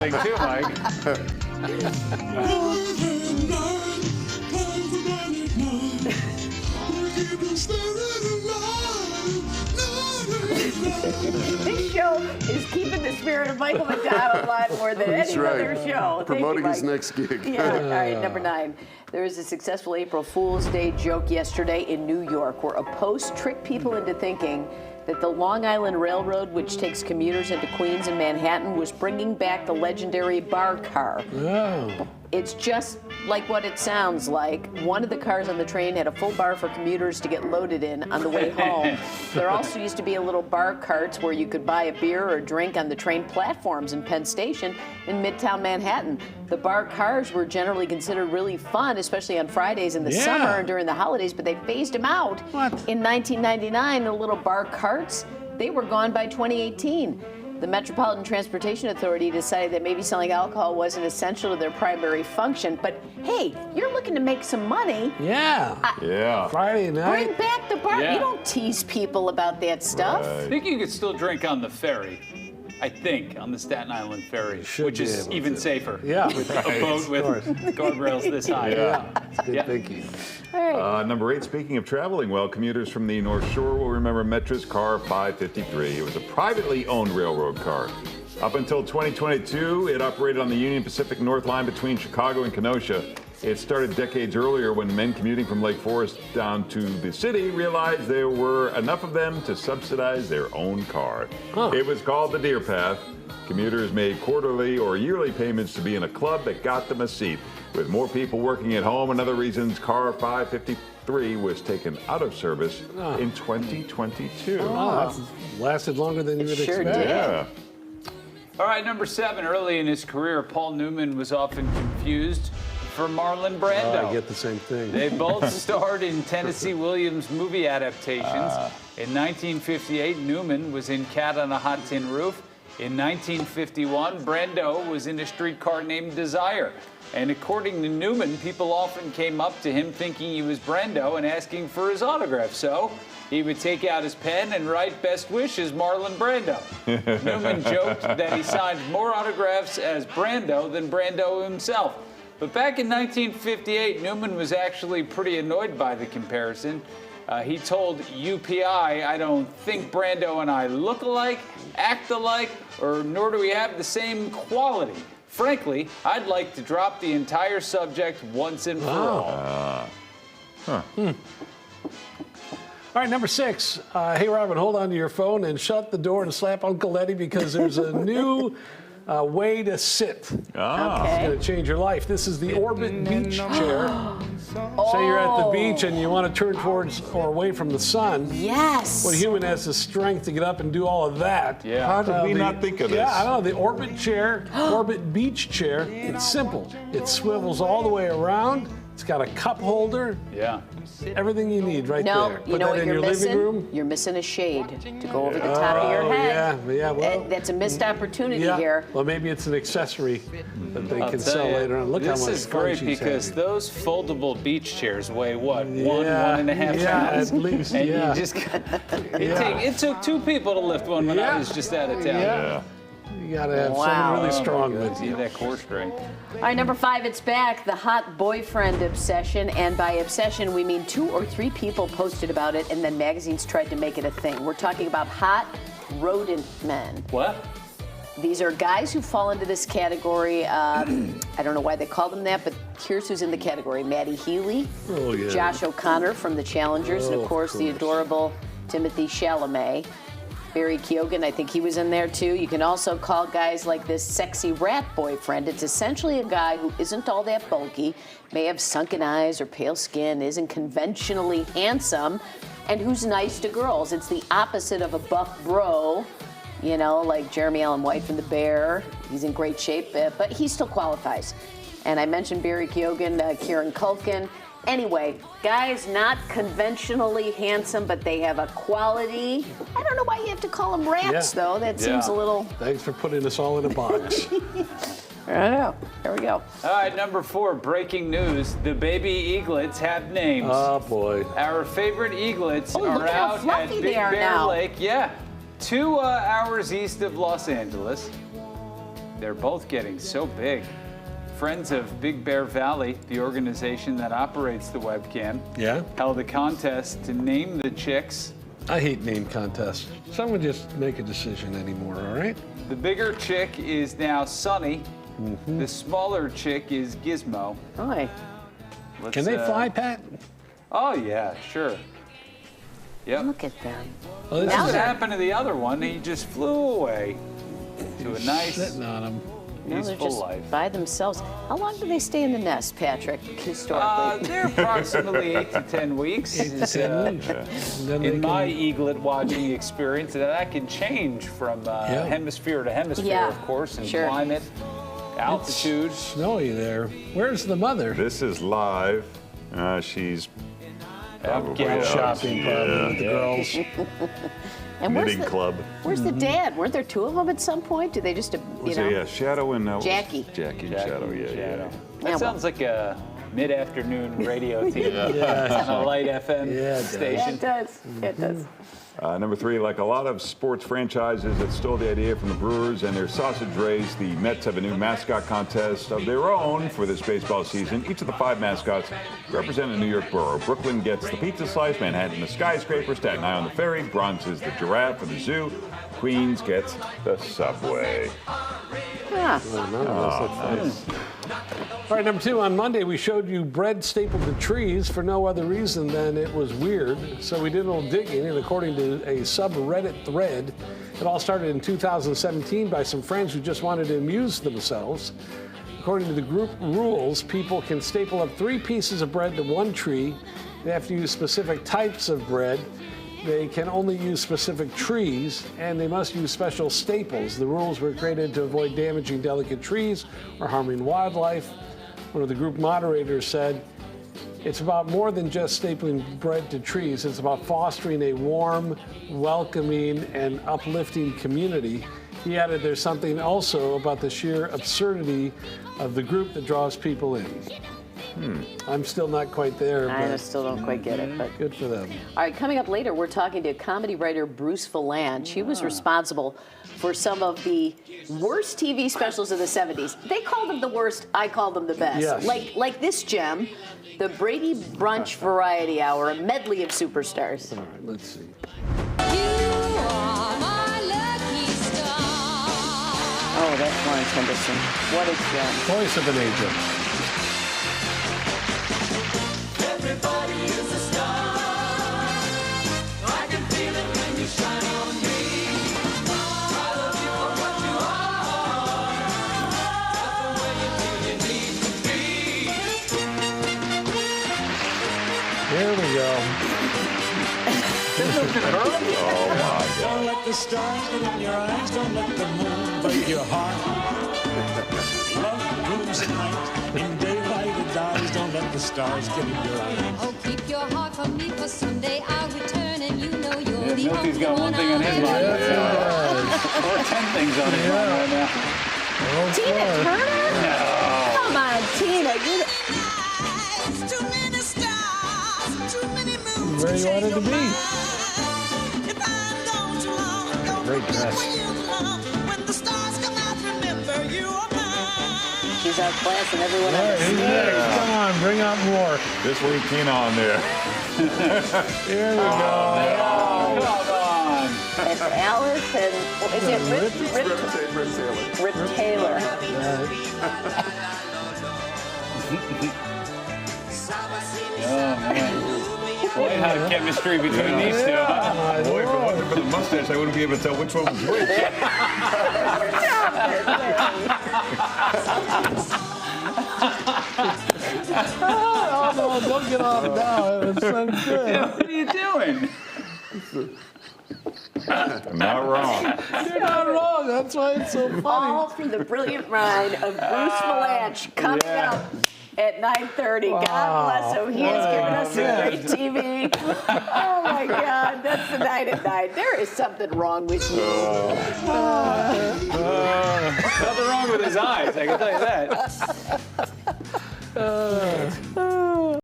thing too, Mike. This show is keeping the spirit of Michael McDonald alive more than any other show. Promoting his next gig. Yeah. All right, number 9. There was a successful April Fool's Day joke yesterday in New York where a post tricked people into thinking that the Long Island Railroad, which takes commuters into Queens and Manhattan, was bringing back the legendary bar car. Oh. It's just like what it sounds like. One of the cars on the train had a full bar for commuters to get loaded in on the way home. There also used to be a little bar carts where you could buy a beer or a drink on the train platforms in Penn Station in Midtown Manhattan. The bar cars were generally considered really fun, especially on Fridays in the summer and during the holidays, but they phased them out. In 1999, the little bar carts, they were gone by 2018. The Metropolitan Transportation Authority decided that maybe selling alcohol wasn't essential to their primary function. But hey, you're looking to make some money. Yeah. Friday night. Bring back the bar. Yeah. You don't tease people about that stuff. I think you could still drink on the ferry. I think on the Staten Island ferry, Should which be is able even to. safer. Yeah. With a boat with guardrails this high. Good thinking. All right. Number 8, speaking of traveling, well, commuters from the North Shore will remember Metra's Car 553. It was a privately owned railroad car. Up until 2022, it operated on the Union Pacific North Line between Chicago and Kenosha. It started decades earlier when men commuting from Lake Forest down to the city realized there were enough of them to subsidize their own car. It was called the Deer Path. Commuters made quarterly or yearly payments to be in a club that got them a seat. With more people working at home and other reasons, Car 553 was taken out of service in 2022. That's lasted longer than you would Sure expect. did. Yeah. All right, number 7. Early in his career, Paul Newman was often confused for Marlon Brando. I get the same thing. They both starred in Tennessee Williams movie adaptations. In 1958, Newman was in Cat on a Hot Tin Roof. In 1951, Brando was in A Streetcar Named Desire. And according to Newman, people often came up to him thinking he was Brando and asking for his autograph. So he would take out his pen and write "Best wishes, Marlon Brando." Newman joked that he signed more autographs as Brando than Brando himself. But back in 1958, Newman was actually pretty annoyed by the comparison. He told UPI, "I don't think Brando and I look alike, act alike, or nor do we have the same quality. Frankly, I'd like to drop the entire subject once and for all." All right, number 6. Hey, Robin, hold on to your phone and shut the door to slap Uncle Eddie because there's a new way to sit. It's going to change your life. This is the Orbit Beach Chair. Say you're at the beach and you want to turn towards or away from the sun. Yes. What human has the strength to get up and do all of that? Yeah. How did we not think of this? Yeah, I don't know. The Orbit Chair, Orbit Beach Chair, it's simple. It swivels all the way around. It's got a cup holder. Yeah. Everything you need right No, there. you Put know that what in you're your missing? living room. You're missing a shade to go over the top of your head. Yeah, well. That's a missed opportunity Yeah. here. Well, maybe it's an accessory that they I'll can tell sell you, later on. Look how this much is fun great she's because having. those foldable beach chairs weigh what? Yeah, 1.5 yeah, pounds? at least, And yeah. you just it took 2 people to lift one when I was just out of town. Yeah. You got to have Wow. someone really strong with See you. that core strength. All right, number 5, it's back, the hot boyfriend obsession. And by obsession, we mean 2 or 3 people posted about it, and then magazines tried to make it a thing. We're talking about hot rodent men. What? These are guys who fall into this category. I don't know why they call them that, but here's who's in the category. Maddie Healy, Oh, yeah. Josh O'Connor from The Challengers, and Oh, of of course the course. adorable Timothy Chalamet. Barry Keoghan, I think he was in there too. You can also call guys like this sexy rat boyfriend. It's essentially a guy who isn't all that bulky, may have sunken eyes or pale skin, isn't conventionally handsome, and who's nice to girls. It's the opposite of a buff bro, you know, like Jeremy Allen White from The Bear. He's in great shape, but he still qualifies. And I mentioned Barry Keoghan, Kieran Culkin. Anyway, guys not conventionally handsome, but they have a quality. I don't know why you have to call them rats, Yeah. though. That seems a little... Thanks for putting us all in a box. I don't know. There we go. All right, number 4, breaking news. The baby eaglets have names. Oh, boy. Our favorite eaglets Oh, are look at how out at fluffy Big they are Bear now. Lake. Yeah, 2 hours east of Los Angeles. they're both getting so big. Friends of Big Bear Valley, the organization that operates the webcam, Yeah? held a contest to name the chicks. I hate name contests. Someone just make a decision anymore, all right? The bigger chick is now Sunny. The smaller chick is Gizmo. Boy. Let's, Can they fly, Pat? Oh, yeah, sure. Yep. Look at them. Well, this Now What is they're- happened to the other one? He just flew away to a nice, sitting on them. Now they're peaceful just life. by themselves. How long do they stay in the nest, Patrick, historically? They're approximately 8 to 10 weeks. Is, And then they in my can- eaglet watching experience, and that can change from hemisphere to hemisphere, Yeah, of course, and sure. climate, altitude. Snowy there. Where's the mother? This is live. She's probably Out Shopping probably with the girls. And knitting club. where's the dad? Weren't there two of them at some point? Did they just, Was it, yeah, Shadow and Jackie. Jackie and Shadow, yeah. That Yeah, sounds like a mid-afternoon radio team on a light FM Yeah, it does. station. It does. It does. Number 3, like a lot of sports franchises that stole the idea from the Brewers and their sausage race, the Mets have a new mascot contest of their own for this baseball season. Each of the 5 mascots represent a New York borough. Brooklyn gets the pizza slice, Manhattan the skyscraper, Staten Island the ferry, Bronx is the giraffe for the zoo, Queens gets the subway. Yeah. All right, number 2, on Monday we showed you bread stapled to trees for no other reason than it was weird. So we did a little digging, and according to a subreddit thread, it all started in 2017 by some friends who just wanted to amuse themselves. According to the group rules, people can staple up 3 pieces of bread to one tree. They have to use specific types of bread. They can only use specific trees, and they must use special staples. The rules were created to avoid damaging delicate trees or harming wildlife. One of the group moderators said, "It's about more than just stapling bread to trees. It's about fostering a warm, welcoming, and uplifting community." He added, "There's something also about the sheer absurdity of the group that draws people in." I'm still not quite there, I but still don't quite get it, but good for them. all right, coming up later, we're talking to comedy writer Bruce Vilanch. He was responsible for some of the worst TV specials of the 70s. They called them the worst, I call them the best. Yes. Like this gem, the Brady Brunch Variety Hour, a medley of superstars. All right, let's see. Oh, that's Lawrence Henderson. What a gem. Voice of an angel. Everybody is a star. I can feel it when you shine on me. I love you for what you are. That's the way you feel you need to be. Here we go. Don't let the stars get in your eyes. Don't let the moon break your heart. Love blooms at night. In daylight it dies. Don't let the stars get in your eyes. Oh, keep your heart for me, for someday I'll return, and you know you're Yeah, the Milty's only got one one thing on his I'll mind. ever Or 10 things on his mind right now. Tina Turner? No. Come on, Tina. Too many stars, too many moons. Where you wanted to be. If I'm gone too long, don't Great dress. remember you long. When the stars come out, remember you are mine. She's outclassing everyone All on right, the who's stage. next? Come on, bring out more. This week, Tina on there. Here we go. Come on. It's Alice and, what is it, Rip Taylor. Boy, how the chemistry between these two. Huh? Boy, if it wasn't for the mustache, I wouldn't be able to tell which one was which. Oh, no, don't get off now. It was so good. What are you doing? Not wrong. You're not wrong. That's why it's so funny. All through the brilliant mind of Bruce Vilanch coming up at 9:30. God bless him. He has given us some great TV. Oh my God, that's the night at 9. There is something wrong with you. Nothing wrong with his eyes, I can tell you that.